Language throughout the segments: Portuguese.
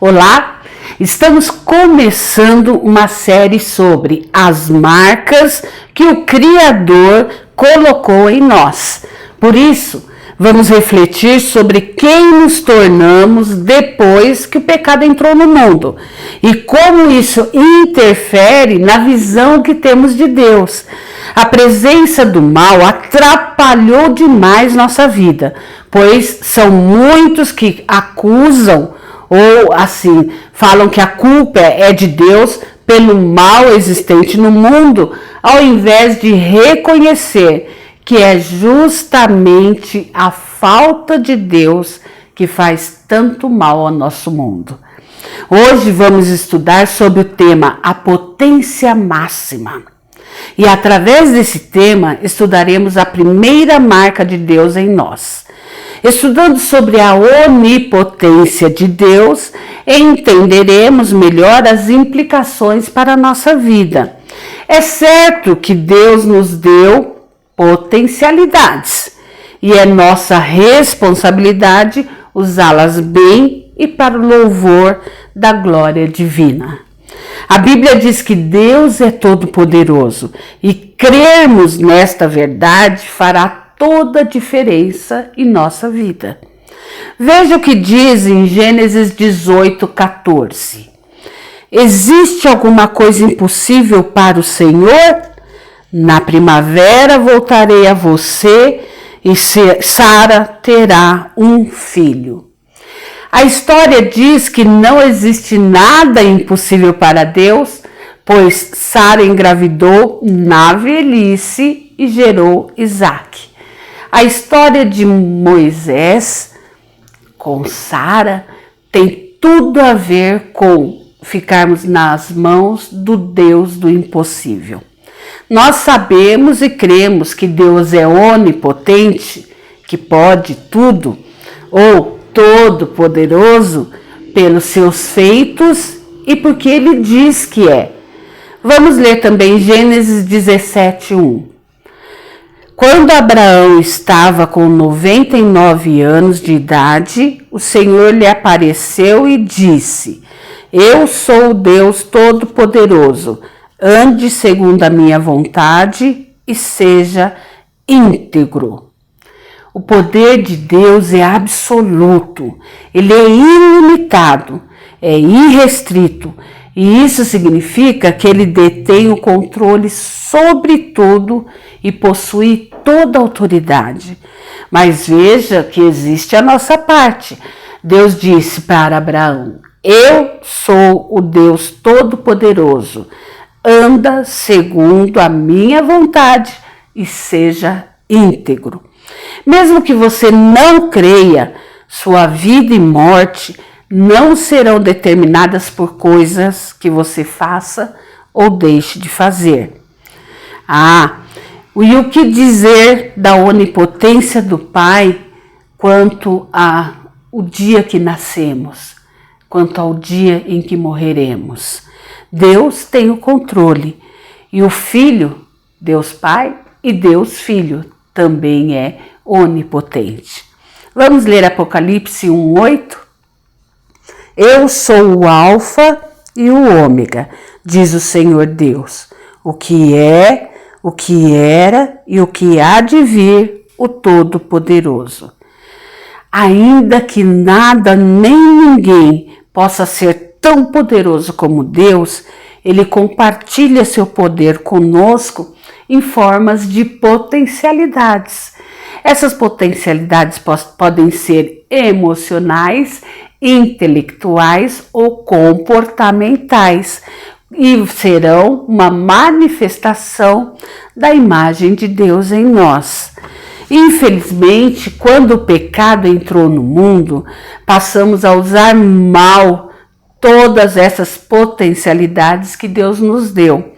Olá, estamos começando uma série sobre as marcas que o Criador colocou em nós. Por isso, vamos refletir sobre quem nos tornamos depois que o pecado entrou no mundo e como isso interfere na visão que temos de Deus. A presença do mal atrapalhou demais nossa vida, pois são muitos que acusam ou assim falam que a culpa é de Deus pelo mal existente no mundo, ao invés de reconhecer que é justamente a falta de Deus que faz tanto mal ao nosso mundo. Hoje vamos estudar sobre o tema a potência máxima. E através desse tema estudaremos a primeira marca de Deus em nós. Estudando sobre a onipotência de Deus, entenderemos melhor as implicações para a nossa vida. É certo que Deus nos deu potencialidades e é nossa responsabilidade usá-las bem e para o louvor da glória divina. A Bíblia diz que Deus é todo-poderoso e crermos nesta verdade fará toda a diferença em nossa vida. Veja o que diz em Gênesis 18:14. Existe alguma coisa impossível para o Senhor? Na primavera voltarei a você e Sara terá um filho. A história diz que não existe nada impossível para Deus, pois Sara engravidou na velhice e gerou Isaque. A história de Moisés com Sara tem tudo a ver com ficarmos nas mãos do Deus do impossível. Nós sabemos e cremos que Deus é onipotente, que pode tudo, ou todo-poderoso pelos seus feitos e porque Ele diz que é. Vamos ler também Gênesis 17:1. Quando Abraão estava com 99 anos de idade, o Senhor lhe apareceu e disse: Eu sou o Deus Todo-Poderoso, ande segundo a minha vontade e seja íntegro. O poder de Deus é absoluto, ele é ilimitado, é irrestrito, e isso significa que ele detém o controle sobre tudo e possui toda a autoridade. Mas veja que existe a nossa parte. Deus disse para Abraão: Eu sou o Deus Todo-Poderoso, anda segundo a minha vontade e seja íntegro. Mesmo que você não creia, sua vida e morte não serão determinadas por coisas que você faça ou deixe de fazer. E o que dizer da onipotência do Pai quanto ao dia que nascemos, quanto ao dia em que morreremos? Deus tem o controle e o Filho, Deus Pai e Deus Filho, também é onipotente. Vamos ler Apocalipse 1:8? Eu sou o Alfa e o Ômega, diz o Senhor Deus, o que é, o que era e o que há de vir, o Todo-Poderoso. Ainda que nada nem ninguém possa ser tão poderoso como Deus, Ele compartilha seu poder conosco em formas de potencialidades. Essas potencialidades podem ser emocionais, intelectuais ou comportamentais e serão uma manifestação da imagem de Deus em nós. Infelizmente, quando o pecado entrou no mundo, passamos a usar mal todas essas potencialidades que Deus nos deu.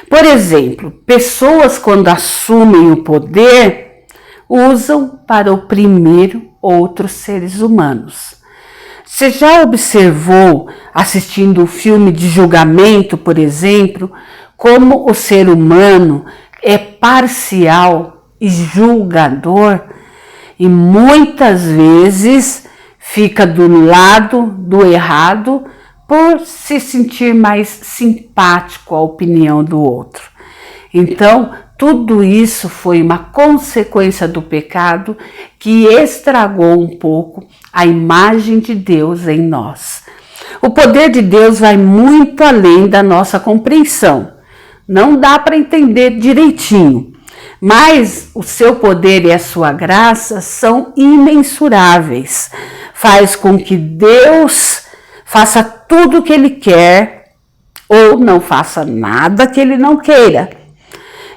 Por exemplo, pessoas quando assumem o poder, usam para oprimir outros seres humanos. Você já observou, assistindo o filme de julgamento, por exemplo, como o ser humano é parcial e julgador e muitas vezes fica do lado do errado por se sentir mais simpático à opinião do outro. Então, tudo isso foi uma consequência do pecado que estragou um pouco a imagem de Deus em nós. O poder de Deus vai muito além da nossa compreensão. Não dá para entender direitinho, mas o seu poder e a sua graça são imensuráveis. Faz com que Deus faça tudo o que Ele quer ou não faça nada que Ele não queira.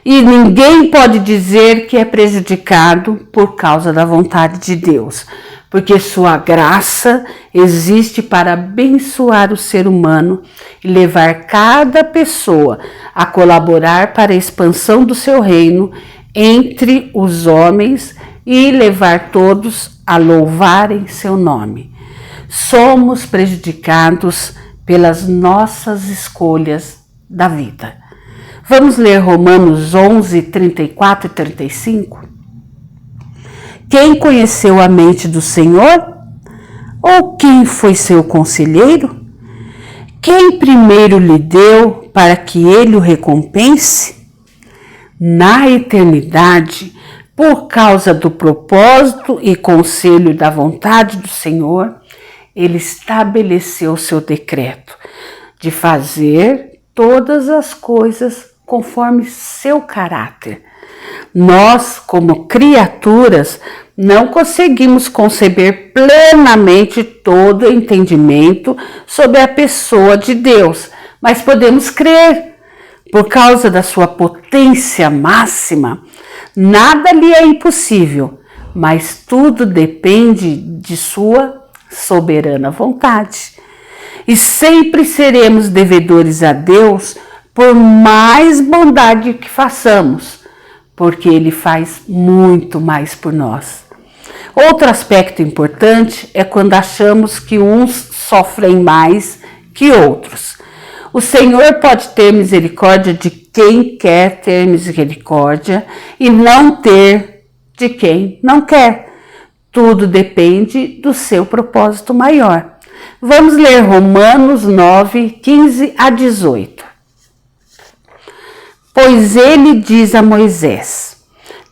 E ninguém pode dizer que é prejudicado por causa da vontade de Deus, porque sua graça existe para abençoar o ser humano e levar cada pessoa a colaborar para a expansão do seu reino entre os homens e levar todos a louvarem seu nome. Somos prejudicados pelas nossas escolhas da vida. Vamos ler Romanos 11, 34 e 35? Quem conheceu a mente do Senhor? Ou quem foi seu conselheiro? Quem primeiro lhe deu para que ele o recompense? Na eternidade, por causa do propósito e conselho da vontade do Senhor, ele estabeleceu seu decreto de fazer todas as coisas conforme seu caráter. Nós, como criaturas, não conseguimos conceber plenamente todo o entendimento sobre a pessoa de Deus, mas podemos crer. Por causa da sua potência máxima, nada lhe é impossível, mas tudo depende de sua soberana vontade. E sempre seremos devedores a Deus por mais bondade que façamos, porque Ele faz muito mais por nós. Outro aspecto importante é quando achamos que uns sofrem mais que outros. O Senhor pode ter misericórdia de quem quer ter misericórdia e não ter de quem não quer. Tudo depende do seu propósito maior. Vamos ler Romanos 9, 15 a 18. Pois ele diz a Moisés: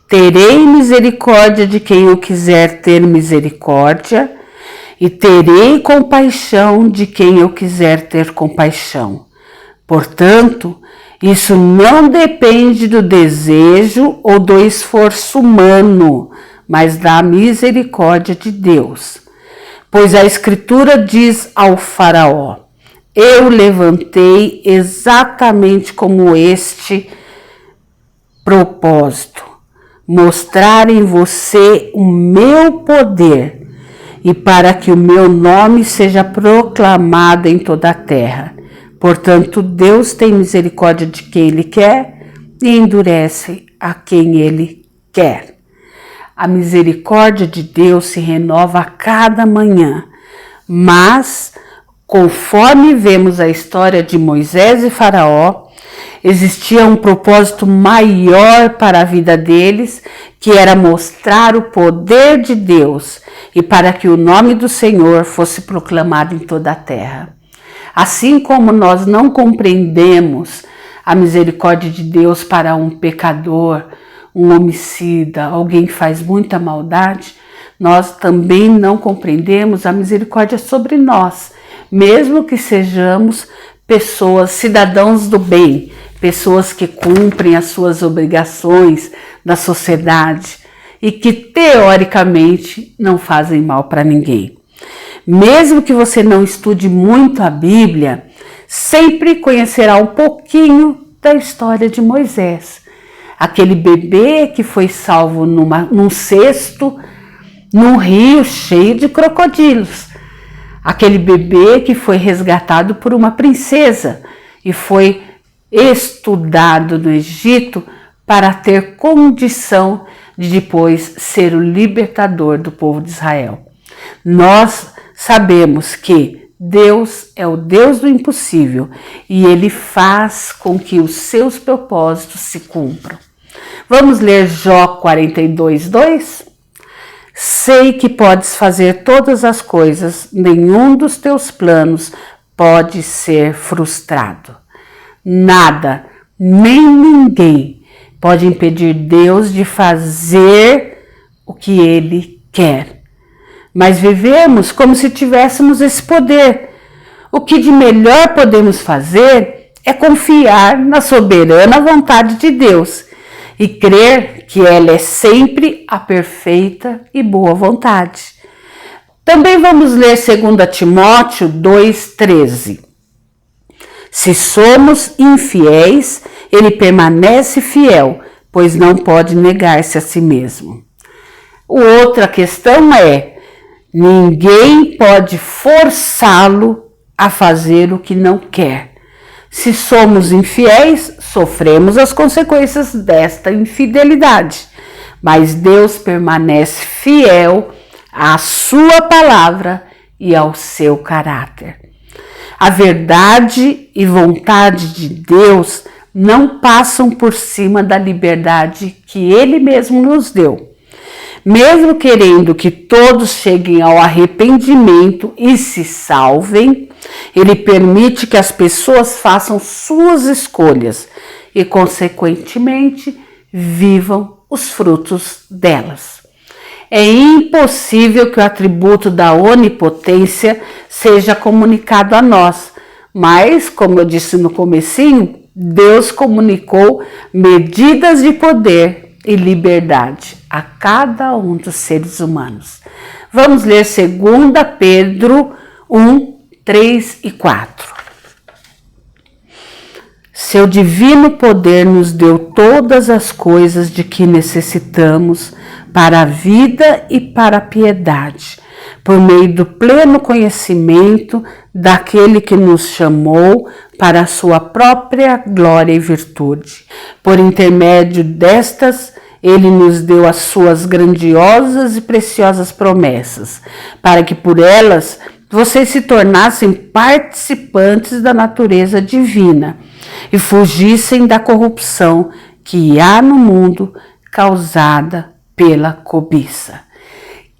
terei misericórdia de quem eu quiser ter misericórdia, e terei compaixão de quem eu quiser ter compaixão. Portanto, isso não depende do desejo ou do esforço humano, mas da misericórdia de Deus. Pois a Escritura diz ao Faraó: eu levantei exatamente como este propósito, mostrar em você o meu poder e para que o meu nome seja proclamado em toda a terra. Portanto, Deus tem misericórdia de quem Ele quer e endurece a quem Ele quer. A misericórdia de Deus se renova a cada manhã, mas conforme vemos a história de Moisés e Faraó, existia um propósito maior para a vida deles, que era mostrar o poder de Deus e para que o nome do Senhor fosse proclamado em toda a terra. Assim como nós não compreendemos a misericórdia de Deus para um pecador, um homicida, alguém que faz muita maldade, nós também não compreendemos a misericórdia sobre nós, mesmo que sejamos pessoas, cidadãos do bem, pessoas que cumprem as suas obrigações da sociedade e que teoricamente não fazem mal para ninguém. Mesmo que você não estude muito a Bíblia, sempre conhecerá um pouquinho da história de Moisés. Aquele bebê que foi salvo num cesto, num rio cheio de crocodilos. Aquele bebê que foi resgatado por uma princesa e foi estudado no Egito para ter condição de depois ser o libertador do povo de Israel. Nós sabemos que Deus é o Deus do impossível e Ele faz com que os seus propósitos se cumpram. Vamos ler Jó 42, 2? Sei que podes fazer todas as coisas, nenhum dos teus planos pode ser frustrado. Nada, nem ninguém pode impedir Deus de fazer o que Ele quer. Mas vivemos como se tivéssemos esse poder. O que de melhor podemos fazer é confiar na soberana vontade de Deus e crer que ela é sempre a perfeita e boa vontade. Também vamos ler 2 Timóteo 2,13. Se somos infiéis, ele permanece fiel, pois não pode negar-se a si mesmo. Outra questão é: ninguém pode forçá-lo a fazer o que não quer. Se somos infiéis, sofremos as consequências desta infidelidade, mas Deus permanece fiel à sua palavra e ao seu caráter. A verdade e vontade de Deus não passam por cima da liberdade que Ele mesmo nos deu. Mesmo querendo que todos cheguem ao arrependimento e se salvem, Ele permite que as pessoas façam suas escolhas e, consequentemente, vivam os frutos delas. É impossível que o atributo da onipotência seja comunicado a nós, mas, como eu disse no comecinho, Deus comunicou medidas de poder e liberdade a cada um dos seres humanos. Vamos ler 2 Pedro 1, 3 e 4. Seu divino poder nos deu todas as coisas de que necessitamos para a vida e para a piedade, por meio do pleno conhecimento daquele que nos chamou para a sua própria glória e virtude. Por intermédio destas, Ele nos deu as suas grandiosas e preciosas promessas, para que por elas vocês se tornassem participantes da natureza divina e fugissem da corrupção que há no mundo causada pela cobiça.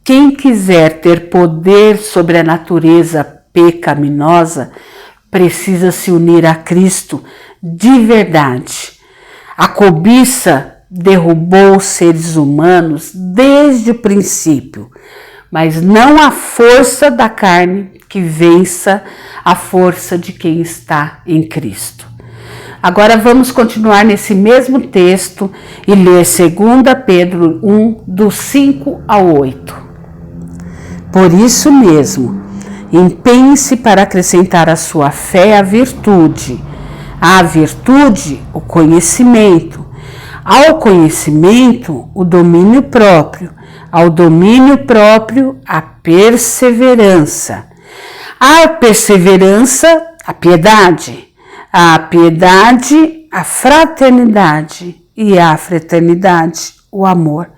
Quem quiser ter poder sobre a natureza pecaminosa precisa se unir a Cristo de verdade. A cobiça derrubou os seres humanos desde o princípio, mas não a força da carne que vença a força de quem está em Cristo. Agora vamos continuar nesse mesmo texto e ler 2 Pedro 1, do 5 ao 8. Por isso mesmo, empenhe-se para acrescentar à sua fé a virtude, o conhecimento, ao conhecimento, o domínio próprio, ao domínio próprio, a perseverança, à perseverança, a piedade, a fraternidade e à fraternidade, o amor.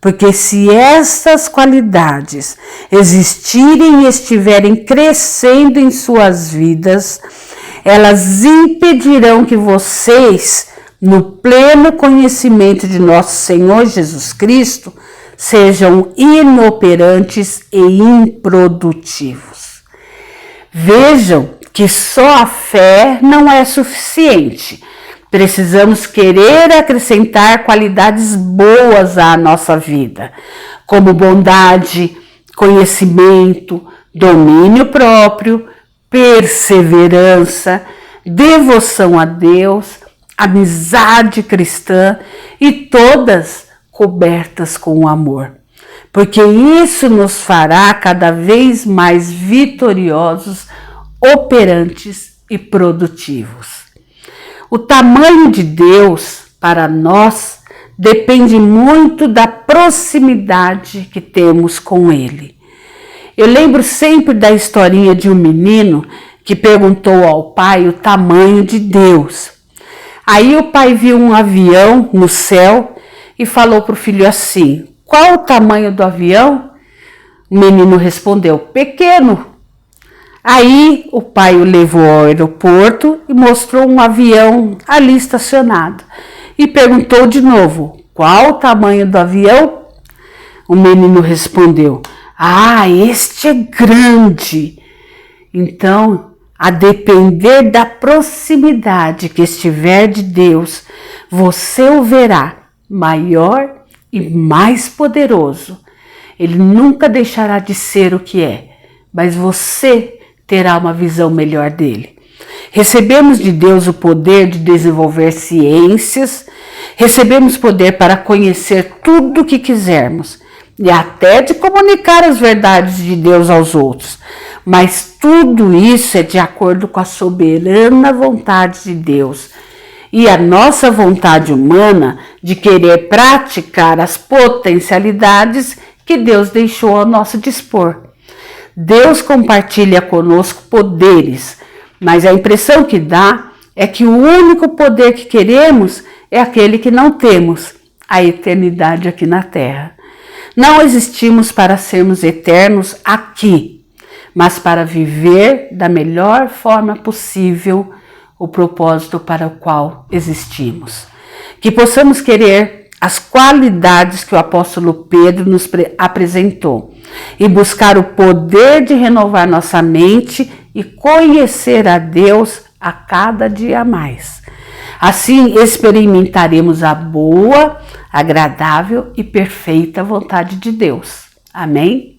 Porque se essas qualidades existirem e estiverem crescendo em suas vidas, elas impedirão que vocês, no pleno conhecimento de nosso Senhor Jesus Cristo, sejam inoperantes e improdutivos. Vejam que só a fé não é suficiente. Precisamos querer acrescentar qualidades boas à nossa vida, como bondade, conhecimento, domínio próprio, perseverança, devoção a Deus, amizade cristã e todas cobertas com o amor. Porque isso nos fará cada vez mais vitoriosos, operantes e produtivos. O tamanho de Deus para nós depende muito da proximidade que temos com Ele. Eu lembro sempre da historinha de um menino que perguntou ao pai o tamanho de Deus. Aí o pai viu um avião no céu e falou para o filho assim: qual o tamanho do avião? O menino respondeu: pequeno. Aí o pai o levou ao aeroporto e mostrou um avião ali estacionado. E perguntou de novo: qual o tamanho do avião? O menino respondeu: Ah, este é grande. Então, a depender da proximidade que estiver de Deus, você o verá maior e mais poderoso. Ele nunca deixará de ser o que é, mas você terá uma visão melhor dele. Recebemos de Deus o poder de desenvolver ciências, recebemos poder para conhecer tudo o que quisermos e até de comunicar as verdades de Deus aos outros. Mas tudo isso é de acordo com a soberana vontade de Deus e a nossa vontade humana de querer praticar as potencialidades que Deus deixou ao nosso dispor. Deus compartilha conosco poderes, mas a impressão que dá é que o único poder que queremos é aquele que não temos, a eternidade aqui na Terra. Não existimos para sermos eternos aqui, mas para viver da melhor forma possível o propósito para o qual existimos. Que possamos querer as qualidades que o apóstolo Pedro nos apresentou e buscar o poder de renovar nossa mente e conhecer a Deus a cada dia mais. Assim experimentaremos a boa, agradável e perfeita vontade de Deus. Amém?